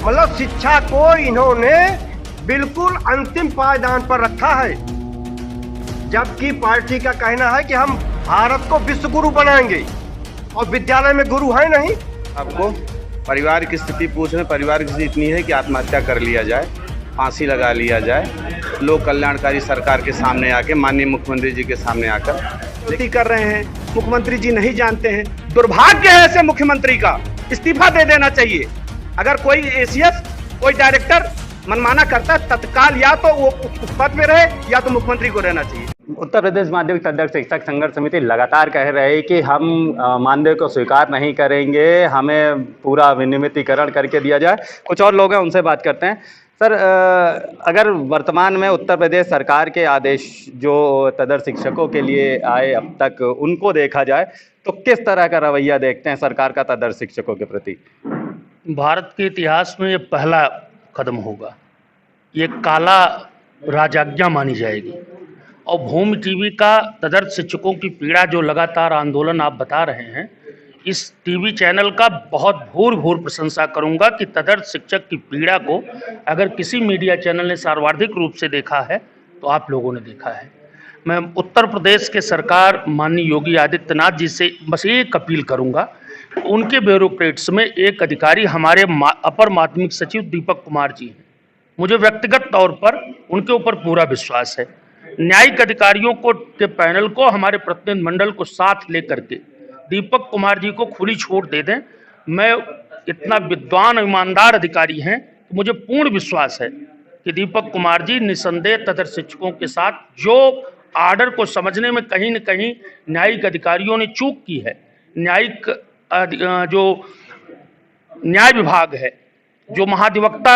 मतलब शिक्षा को इन्होंने बिल्कुल अंतिम पायदान पर रखा है, जबकि पार्टी का कहना है कि हम भारत को विश्व गुरु बनाएंगे और विद्यालय में गुरु है नहीं। आपको परिवार की स्थिति पूछ रहे हैं। परिवार की स्थिति इतनी है कि आत्महत्या कर लिया जाए, फांसी लगा लिया जाए। लोक कल्याणकारी सरकार के सामने आके, माननीय मुख्यमंत्री जी के सामने आकर गलती कर रहे हैं। मुख्यमंत्री जी नहीं जानते हैं। दुर्भाग्य है ऐसे मुख्यमंत्री का, इस्तीफा दे देना चाहिए। अगर कोई एसीएस, कोई डायरेक्टर मनमाना करता है, तत्काल या तो वो उस पद पे रहे या तो मुख्यमंत्री को रहना चाहिए। उत्तर प्रदेश माध्यमिक तदर्थ शिक्षक संघर्ष समिति लगातार कह रही है कि हम मानदेय को स्वीकार नहीं करेंगे, हमें पूरा विनियमितीकरण करके दिया जाए। कुछ और लोग हैं, उनसे बात करते हैं। सर, अगर वर्तमान में उत्तर प्रदेश सरकार के आदेश जो तदर्थ शिक्षकों के लिए आए अब तक, उनको देखा जाए तो किस तरह का रवैया देखते हैं सरकार का तदर्थ शिक्षकों के प्रति? भारत के इतिहास में ये पहला कदम होगा। ये काला राजाज्ञा मानी जाएगी। और भूमि टीवी का तदर्थ शिक्षकों की पीड़ा जो लगातार आंदोलन आप बता रहे हैं, इस टीवी चैनल का बहुत भूर प्रशंसा करूंगा कि तदर्थ शिक्षक की पीड़ा को अगर किसी मीडिया चैनल ने सर्वाधिक रूप से देखा है तो आप लोगों ने देखा है। मैं उत्तर प्रदेश के सरकार माननीय योगी आदित्यनाथ जी से बस एक अपील करूंगा, उनके ब्यूरोक्रेट्स में एक अधिकारी हमारे अपर माध्यमिक सचिव दीपक कुमार जी हैं। मुझे व्यक्तिगत तौर पर उनके ऊपर पूरा विश्वास है। न्यायिक अधिकारियों को के पैनल को, हमारे प्रतिनिधि मंडल को साथ लेकर के दीपक कुमार जी को खुली छूट दे दें। मैं इतना विद्वान ईमानदार अधिकारी हैं, तो मुझे पूर्ण विश्वास है कि दीपक कुमार जी निसंदेह तदर्थ शिक्षकों के साथ, जो आर्डर को समझने में कहीं न कहीं न्यायिक अधिकारियों ने चूक की है, न्यायिक जो न्याय विभाग है, जो महाधिवक्ता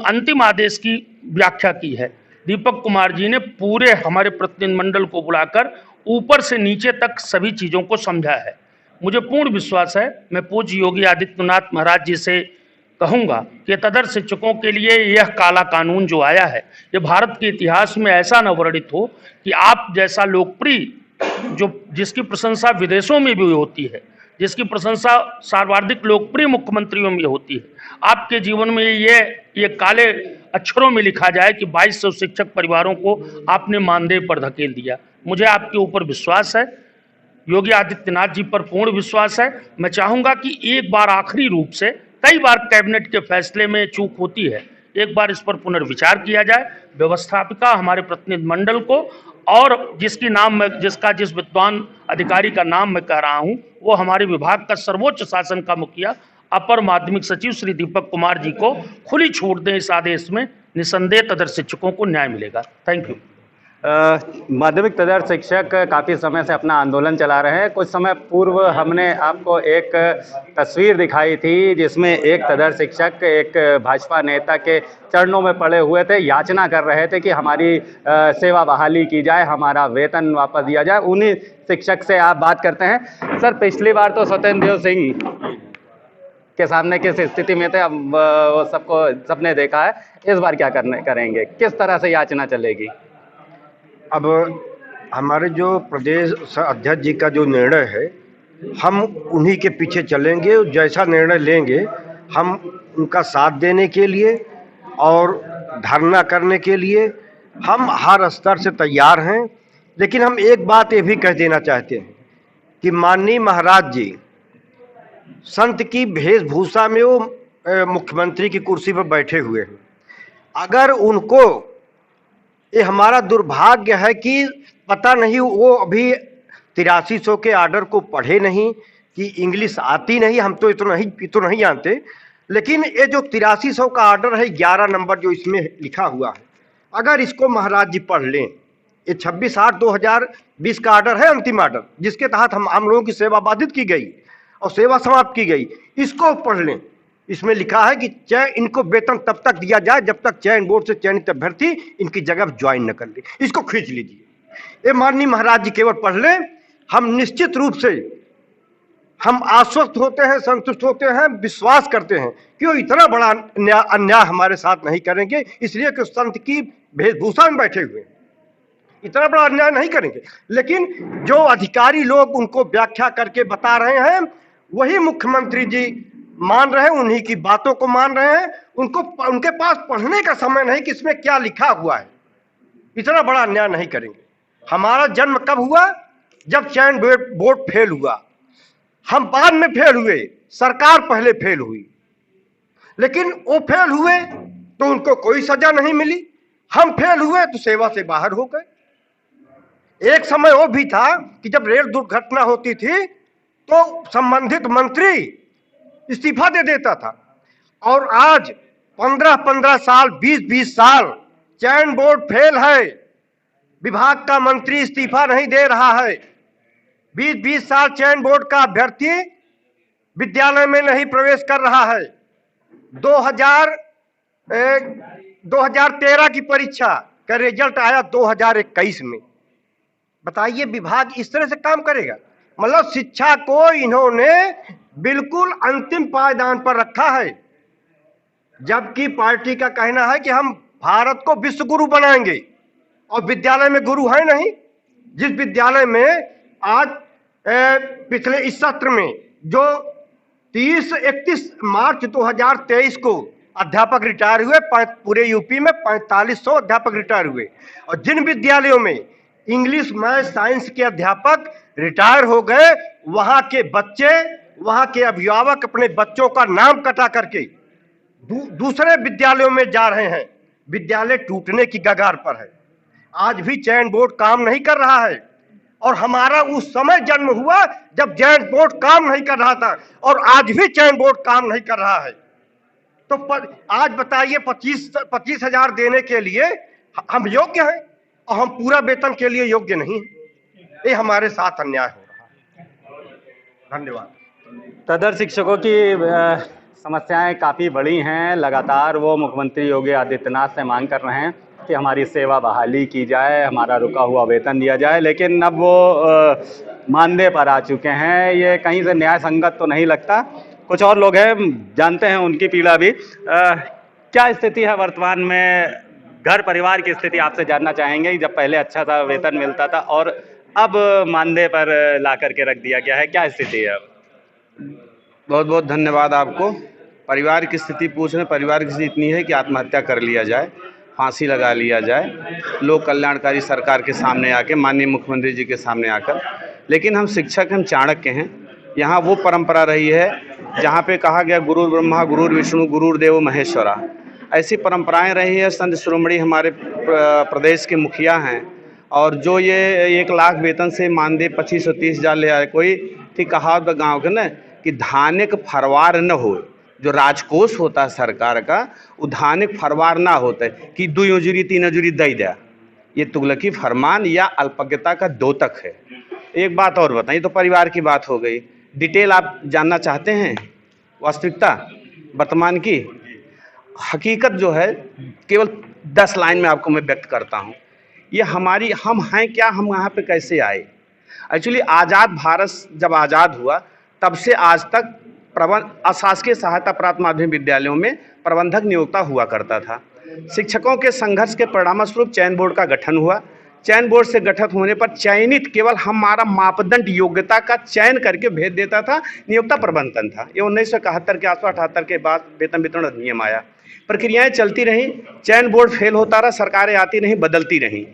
अंतिम आदेश की व्याख्या की है, दीपक कुमार जी ने पूरे हमारे प्रतिनिधि मंडल को बुलाकर ऊपर से नीचे तक सभी चीज़ों को समझा है। मुझे पूर्ण विश्वास है। मैं पूज्य योगी आदित्यनाथ महाराज जी से कहूँगा कि तदर्थ शिक्षकों के लिए यह काला कानून जो आया है, ये भारत के इतिहास में ऐसा न वर्णित हो कि आप जैसा लोकप्रिय, जो जिसकी प्रशंसा विदेशों में भी होती है, जिसकी प्रशंसा सर्वाधिक लोकप्रिय मुख्यमंत्रियों में होती है, आपके जीवन में ये काले अक्षरों में लिखा जाए कि 2200 शिक्षक परिवारों को आपने मानदेय पर धकेल दिया। मुझे आपके ऊपर विश्वास है, योगी आदित्यनाथ जी पर पूर्ण विश्वास है। मैं चाहूँगा कि एक बार आखिरी रूप से, कई बार कैबिनेट के फैसले में चूक होती है, एक बार इस पर पुनर्विचार किया जाए। व्यवस्थापिका हमारे प्रतिनिधि मंडल को, और जिस विद्वान अधिकारी का नाम मैं कह रहा हूँ, वो हमारे विभाग का सर्वोच्च शासन का मुखिया अपर माध्यमिक सचिव श्री दीपक कुमार जी को खुली छूट दें। इस आदेश में निसंदेह तदर्थ शिक्षकों को न्याय मिलेगा। Thank you. माध्यमिक तदर्थ शिक्षक काफ़ी समय से अपना आंदोलन चला रहे हैं। कुछ समय पूर्व हमने आपको एक तस्वीर दिखाई थी जिसमें एक तदर्थ शिक्षक एक भाजपा नेता के चरणों में पड़े हुए थे, याचना कर रहे थे कि हमारी सेवा बहाली की जाए, हमारा वेतन वापस दिया जाए। उन्हीं शिक्षक से आप बात करते हैं। सर, पिछली बार तो सत्येंद्र देव सिंह के सामने किस स्थिति में थे, अब वो सबने देखा है। इस बार क्या करेंगे, किस तरह से याचना चलेगी? अब हमारे जो प्रदेश अध्यक्ष जी का जो निर्णय है, हम उन्हीं के पीछे चलेंगे। जैसा निर्णय लेंगे, हम उनका साथ देने के लिए और धरना करने के लिए हम हर स्तर से तैयार हैं। लेकिन हम एक बात ये भी कह देना चाहते हैं कि माननीय महाराज जी संत की वेशभूषा में वो मुख्यमंत्री की कुर्सी पर बैठे हुए हैं। अगर उनको, ये हमारा दुर्भाग्य है कि पता नहीं वो अभी 8300 के आर्डर को पढ़े नहीं, कि इंग्लिश आती नहीं, हम तो इतना नहीं जानते। लेकिन ये जो 8300 का आर्डर है, 11 नंबर जो इसमें लिखा हुआ है, अगर इसको महाराज जी पढ़ लें, ये 26/8/2020 का आर्डर है, अंतिम आर्डर, जिसके तहत हम लोगों की सेवा बाधित की गई और सेवा समाप्त की गई, इसको पढ़ लें। इसमें लिखा है कि इनको वेतन तब तक दिया जाए जब तक चयन बोर्ड से चयनित अभ्यर्थी इनकी जगह ज्वाइन न कर ले। इसको खींच लीजिए, ये माननीय महाराज जी केवल पढ़ लें। हम निश्चित रूप से हम आश्वस्त होते हैं, संतुष्ट होते हैं, विश्वास करते हैं कि वो इतना बड़ा अन्याय हमारे साथ नहीं करेंगे, इसलिए कि संत की वेशभूषा में बैठे हुए हैं, इतना बड़ा अन्याय नहीं करेंगे। लेकिन जो अधिकारी लोग उनको व्याख्या करके बता रहे हैं, वही मुख्यमंत्री जी मान रहे हैं, उन्हीं की बातों को मान रहे हैं। उनके पास पढ़ने का समय नहीं कि इसमें क्या लिखा हुआ है। इतना बड़ा अन्याय नहीं करेंगे। हमारा जन्म कब हुआ? जब चयन बोर्ड फेल हुआ। हम बाद में फेल हुए, सरकार पहले फेल हुई, लेकिन वो फेल हुए तो उनको कोई सजा नहीं मिली। हम फेल हुए तो सेवा से बाहर हो गए। एक समय वो भी था कि जब रेल दुर्घटना होती थी तो संबंधित मंत्री इस्तीफा दे देता था, और आज 15-15 साल, 20-20 साल चयन बोर्ड फेल है, विभाग का मंत्री इस्तीफा नहीं दे रहा है। 20-20 साल चयन बोर्ड का अभ्यर्थी विद्यालय में नहीं प्रवेश कर रहा है। 2013 की परीक्षा का रिजल्ट आया 2021 में। बताइए, विभाग इस तरह से काम करेगा? मतलब शिक्षा को इन्होंने बिल्कुल अंतिम पायदान पर रखा है, जबकि पार्टी का कहना है कि हम भारत को विश्व गुरु बनाएंगे, और विद्यालय में गुरु है नहीं। जिस विद्यालय में आज पिछले इस सत्र में जो 31 मार्च 2023 को अध्यापक रिटायर हुए, पूरे यूपी में 4500 अध्यापक रिटायर हुए, और जिन विद्यालयों में इंग्लिश, मैथ, साइंस के अध्यापक रिटायर हो गए, वहां के बच्चे, वहां के अभिभावक अपने बच्चों का नाम कटा करके दूसरे विद्यालयों में जा रहे हैं। विद्यालय टूटने की कगार पर है। आज भी चयन बोर्ड काम नहीं कर रहा है, और हमारा उस समय जन्म हुआ जब चयन बोर्ड काम नहीं कर रहा था, और आज भी चयन बोर्ड काम नहीं कर रहा है। तो आज बताइए, 25,000 देने के लिए हम योग्य हैं, और हम पूरा वेतन के लिए योग्य नहीं हैं। ये हमारे साथ अन्याय हो रहा है। धन्यवाद। तदर शिक्षकों की समस्याएं काफ़ी बड़ी हैं। लगातार वो मुख्यमंत्री योगी आदित्यनाथ से मांग कर रहे हैं कि हमारी सेवा बहाली की जाए, हमारा रुका हुआ वेतन दिया जाए, लेकिन अब वो मानदेय पर आ चुके हैं। ये कहीं से न्याय संगत तो नहीं लगता। कुछ और लोग हैं, जानते हैं उनकी पीड़ा भी। क्या स्थिति है वर्तमान में? घर परिवार की स्थिति आपसे जानना चाहेंगे। जब पहले अच्छा था, वेतन मिलता था, और अब मानदेय पर ला करके रख दिया गया है, क्या स्थिति है? बहुत बहुत धन्यवाद आपको। परिवार की स्थिति पूछ रहे हैं। परिवार की स्थिति इतनी है कि आत्महत्या कर लिया जाए, फांसी लगा लिया जाए, लोक कल्याणकारी सरकार के सामने आके, माननीय मुख्यमंत्री जी के सामने आकर। लेकिन हम शिक्षक, हम चाणक्य हैं। यहाँ वो परंपरा रही है जहाँ पे कहा गया गुरु ब्रह्मा, गुरु विष्णु, गुरुदेव महेश्वरा। ऐसी परंपराएं रही है। संत शिरोमणि हमारे प्रदेश के मुखिया हैं, और जो ये 1 लाख वेतन से मानदेय 25-30 हज़ार ले आए। कोई थी कहावत गाँव के न कि धानिक फरवार न हो। जो राजकोष होता है सरकार का, वो धानिक फरवार ना होता है कि 2 अजूरी 3 अजूरी दे दिया। ये तुगलकी फरमान या अल्पज्ञता का द्योतक है। एक बात और बताइए, तो परिवार की बात हो गई। डिटेल आप जानना चाहते हैं? वास्तविकता वर्तमान की हकीकत जो है, केवल 10 लाइन में आपको मैं व्यक्त करता हूँ। ये हमारी, हम हैं क्या, हम यहाँ पे कैसे आए? एक्चुअली आज़ाद भारत जब आज़ाद हुआ तब से आज तक अशासकीय सहायता प्राप्त माध्यमिक विद्यालयों में प्रबंधक नियोक्ता हुआ करता था। शिक्षकों के संघर्ष के परिणामस्वरूप चयन बोर्ड का गठन हुआ। चयन बोर्ड से गठित होने पर चयनित केवल हमारा मापदंड योग्यता का चयन करके भेज देता था, नियोक्ता प्रबंधन था। ये 1971 के आसपास 78 के बाद वेतन वितरण अधिनियम आया। प्रक्रियाएं चलती रहीं, चयन बोर्ड फेल होता रहा, सरकारें आती रहीं, बदलती रहीं।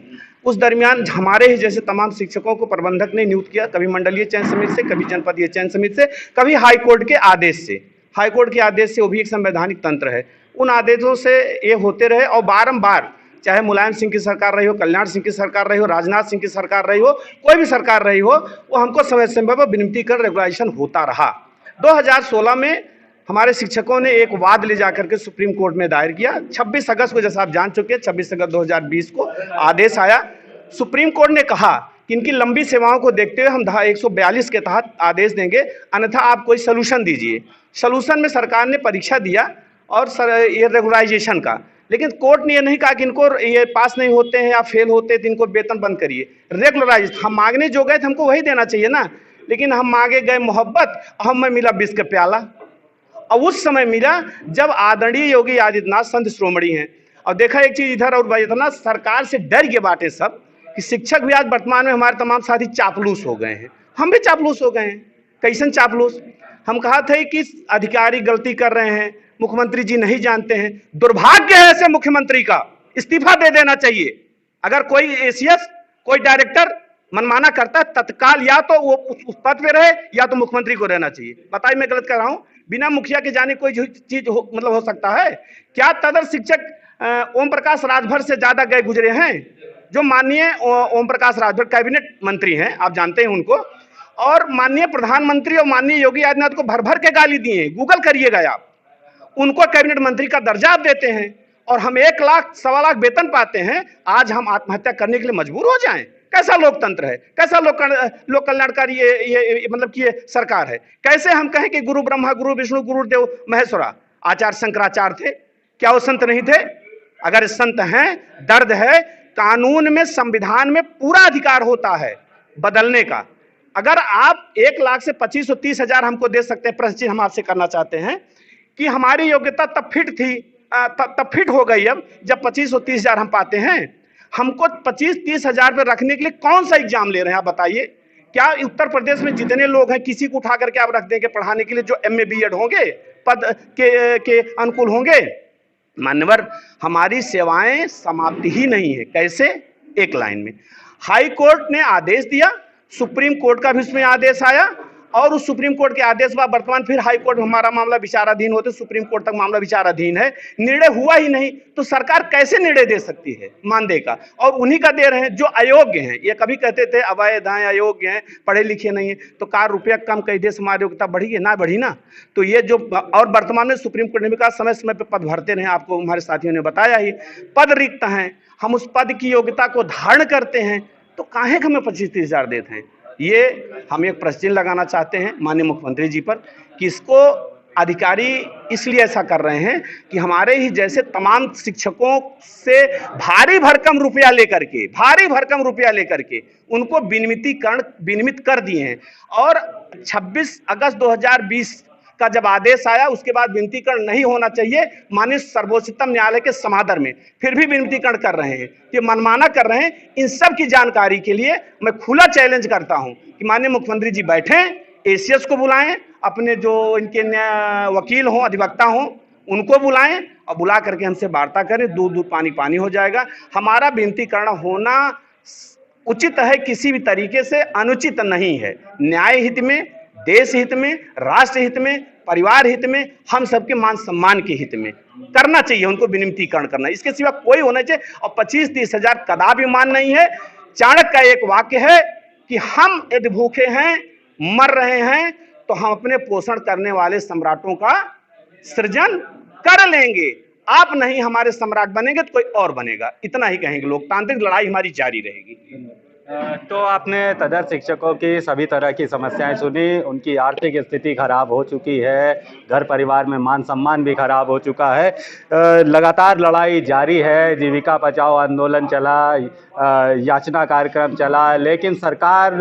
उस दरमियान हमारे ही जैसे तमाम शिक्षकों को प्रबंधक ने नियुक्त किया, कभी मंडलीय चयन समिति से, कभी जनपदीय चयन समिति से, कभी हाईकोर्ट के आदेश से। हाईकोर्ट के आदेश से, वो भी एक संवैधानिक तंत्र है। उन आदेशों से ये होते रहे, और बारंबार, चाहे मुलायम सिंह की सरकार रही हो, कल्याण सिंह की सरकार रही हो, राजनाथ सिंह की सरकार रही हो, कोई भी सरकार रही हो, वो हमको समय समय पर विनती कर रेगुलाइजेशन होता रहा। 2016 में हमारे शिक्षकों ने एक वाद ले जाकर के सुप्रीम कोर्ट में दायर किया। 26 अगस्त को, जैसा आप जान चुके हैं, 26 अगस्त 2020 को आदेश आया। सुप्रीम कोर्ट ने कहा कि इनकी लंबी सेवाओं को देखते हुए हम 142 के तहत आदेश देंगे, अन्यथा आप कोई सलूशन दीजिए। सलूशन में सरकार ने परीक्षा दिया और ये रेगुलाइजेशन का, लेकिन कोर्ट ने ये नहीं कहा कि इनको ये पास नहीं होते हैं या फेल होते तो इनको वेतन बंद करिए। रेगुलराइज हम मांगने जो गए थे, हमको वही देना चाहिए ना, लेकिन हम मांगे गए मोहब्बत, हमें मिला विष का प्याला। और उस समय मिला जब आदरणीय योगी आदित्यनाथ संत शिरोमणि हैं। और देखा एक चीज इधर और भाई, इतना सरकार से डर के बाटे सब कि शिक्षक भी आज वर्तमान में हमारे तमाम साथी चापलूस हो गए हैं। हम भी चापलूस हो गए हैं। कैसन चापलूस? हम कहा थे कि अधिकारी गलती कर रहे हैं, मुख्यमंत्री जी नहीं जानते हैं। दुर्भाग्य है ऐसे मुख्यमंत्री का, इस्तीफा दे देना चाहिए। अगर कोई एसीएस, कोई डायरेक्टर मनमाना करता है, तत्काल या तो वो उस पद पे रहे या तो मुख्यमंत्री को रहना चाहिए। बताइए मैं गलत कर रहा हूं? बिना मुखिया के जाने कोई चीज हो सकता है क्या? तदर्थ शिक्षक ओम प्रकाश राजभर से ज्यादा गए गुजरे हैं, जो माननीय ओम प्रकाश राजभर कैबिनेट मंत्री हैं, आप जानते हैं उनको, और माननीय प्रधानमंत्री और माननीय योगी आदित्यनाथ को भर भर के गाली दिए। गूगल करिएगा आप, उनको कैबिनेट मंत्री का दर्जा आप देते हैं और हम 1 लाख, 1.25 लाख वेतन पाते हैं। आज हम आत्महत्या करने के लिए मजबूर हो जाएं? कैसा लोकतंत्र है? कैसा लोक कल्याणकारी ये मतलब कि ये सरकार है? कैसे हम कहें कि गुरु ब्रह्मा, गुरु विष्णु, गुरुदेव महेश्वरा? आचार्य शंकराचार्य थे क्या? वो संत नहीं थे? अगर संत हैं, दर्द है, कानून में, संविधान में पूरा अधिकार होता है बदलने का। अगर आप 1 लाख से 25 और 30 हजार हमको दे सकते हैं, प्रश्न हम आपसे करना चाहते हैं कि हमारी योग्यता तब फिट थी, तब फिट हो गई अब जब 25 और 30 हजार हम पाते हैं। हमको 25-30 हजार पे रखने के लिए कौन सा एग्जाम ले रहे हैं आप बताइए? क्या उत्तर प्रदेश में जितने लोग हैं किसी को उठा करके आप रख देंगे पढ़ाने के लिए जो MA BEd होंगे, पद के अनुकूल होंगे? मान्यवर, हमारी सेवाएं समाप्ति ही नहीं है। कैसे? एक लाइन में हाई कोर्ट ने आदेश दिया, सुप्रीम कोर्ट का भी उसमें आदेश आया, और उस सुप्रीम कोर्ट के आदेश बाद वर्तमान फिर हाई कोर्ट में हमारा मामला विचाराधीन होते, सुप्रीम कोर्ट तक मामला विचाराधीन है, निर्णय हुआ ही नहीं, तो सरकार कैसे निर्णय दे सकती है मानदेय का? और उन्हीं का दे रहे हैं जो अयोग्य हैं। ये कभी कहते थे अवैध हैं, अयोग्य हैं, पढ़े लिखे नहीं है, तो कार रुपया कम कई देश हमारी योग्यता बढ़ी है ना? बढ़ी ना? तो ये जो, और वर्तमान में सुप्रीम कोर्ट ने भी कहा समय समय पर पद भरते रहे, आपको हमारे साथियों ने बताया ही, पद रिक्त हैं, हम उस पद की योग्यता को धारण करते हैं, तो काहे हमें 25-30 हजार देते हैं? ये हम एक प्रश्न लगाना चाहते हैं माननीय मुख्यमंत्री जी पर कि इसको अधिकारी इसलिए ऐसा कर रहे हैं कि हमारे ही जैसे तमाम शिक्षकों से भारी भरकम रुपया लेकर के उनको विनियमित कर दिए हैं। और 26 अगस्त 2020 का जब आदेश आया, उसके बाद विनियमितीकरण नहीं होना चाहिए, माननीय सर्वोच्चतम न्यायालय के समादर में फिर भी विनियमितीकरण कर रहे हैं, ये मनमाना कर रहे हैं। इन सब की जानकारी के लिए मैं खुला चैलेंज करता हूं कि माननीय मुख्यमंत्री जी बैठें, एसीएस को बुलाएं, अपने जो इनके वकील हों, अधिवक्ता हों, उनको बुलाएं और बुला करके हमसे वार्ता करें। दूध दूध पानी पानी हो जाएगा। हमारा विनियमितीकरण होना उचित है, किसी भी तरीके से अनुचित नहीं है। न्याय हित में, देश हित में, राष्ट्र हित में, परिवार हित में, हम सबके मान सम्मान के हित में करना चाहिए उनको विनियमितीकरण करना, इसके सिवा कोई होना चाहिए। और 25-30 हजार कदापि मान नहीं है। चाणक्य का एक वाक्य है कि हम यदि भूखे हैं, मर रहे हैं, तो हम अपने पोषण करने वाले सम्राटों का सृजन कर लेंगे। आप नहीं हमारे सम्राट बनेंगे तो कोई और बनेगा। इतना ही कहेंगे। लोकतांत्रिक लड़ाई हमारी जारी रहेगी। तो आपने तदर्थ शिक्षकों की सभी तरह की समस्याएं सुनी, उनकी आर्थिक स्थिति खराब हो चुकी है, घर परिवार में मान सम्मान भी खराब हो चुका है, लगातार लड़ाई जारी है, जीविका बचाओ आंदोलन चला, याचना कार्यक्रम चला, लेकिन सरकार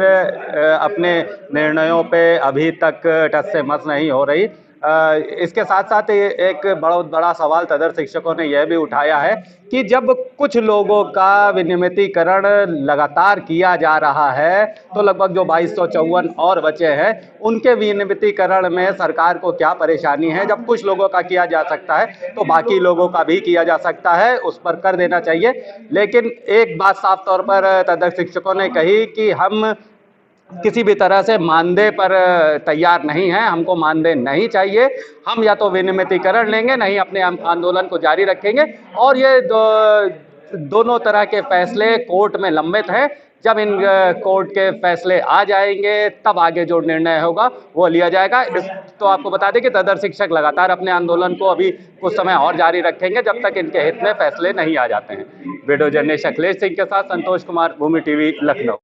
अपने निर्णयों पे अभी तक टस से मस नहीं हो रही। इसके साथ साथ एक बहुत बड़ा सवाल तदर्थ शिक्षकों ने यह भी उठाया है कि जब कुछ लोगों का विनियमितीकरण लगातार किया जा रहा है, तो लगभग जो 2254 और बचे हैं, उनके विनियमितीकरण में सरकार को क्या परेशानी है? जब कुछ लोगों का किया जा सकता है तो बाकी लोगों का भी किया जा सकता है, उस पर कर देना चाहिए। लेकिन एक बात साफ तौर पर तदर्थ शिक्षकों ने कही कि हम किसी भी तरह से मानदेय पर तैयार नहीं हैं, हमको मानदेय नहीं चाहिए, हम या तो विनियमितीकरण लेंगे, नहीं अपने आंदोलन को जारी रखेंगे। और ये दोनों तरह के फैसले कोर्ट में लंबित हैं। जब इन कोर्ट के फैसले आ जाएंगे तब आगे जो निर्णय होगा वो लिया जाएगा। तो आपको बता दें कि तदर्थ शिक्षक लगातार अपने आंदोलन को अभी कुछ समय और जारी रखेंगे जब तक इनके हित में फैसले नहीं आ जाते हैं। वीडियो जर्नलिस्ट अखिलेश सिंह के साथ संतोष कुमार, भूमि टीवी, लखनऊ।